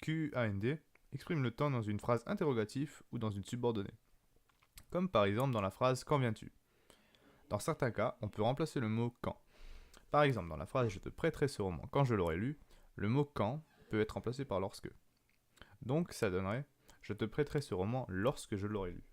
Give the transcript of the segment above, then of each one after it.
QAND exprime le temps dans une phrase interrogative ou dans une subordonnée. Comme par exemple dans la phrase quand viens-tu. Dans certains cas, on peut remplacer le mot quand. Par exemple, dans la phrase je te prêterai ce roman quand je l'aurai lu, le mot quand peut être remplacé par lorsque. Donc ça donnerait je te prêterai ce roman lorsque je l'aurai lu.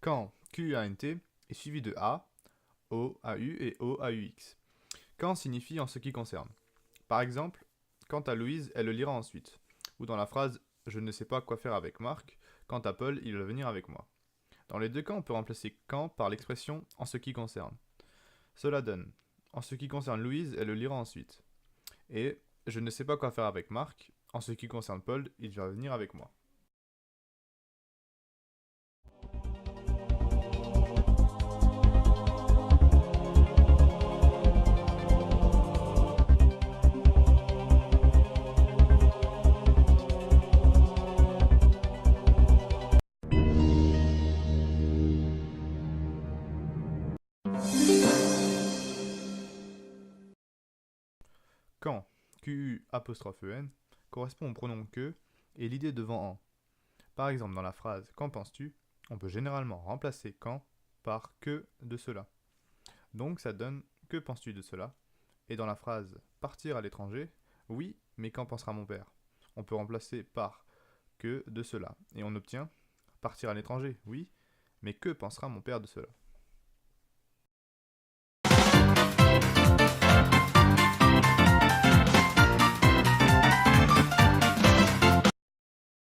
Quand QANT est suivi de A, O, AU et O, AUX. Quand signifie en ce qui concerne. Par exemple, quant à Louise, elle le lira ensuite. Ou dans la phrase je ne sais pas quoi faire avec Marc, quant à Paul, il va venir avec moi. Dans les deux cas, on peut remplacer quand par l'expression en ce qui concerne. Cela donne en ce qui concerne Louise, elle le lira ensuite. Et je ne sais pas quoi faire avec Marc, en ce qui concerne Paul, il va venir avec moi. Quand QU''EN correspond au pronom que et l'idée devant en. Par exemple, dans la phrase qu'en penses-tu, on peut généralement remplacer quand par que de cela. Donc ça donne que penses-tu de cela. Et dans la phrase partir à l'étranger, oui, mais qu'en pensera mon père. On peut remplacer par que de cela. Et on obtient partir à l'étranger, oui, mais que pensera mon père de cela.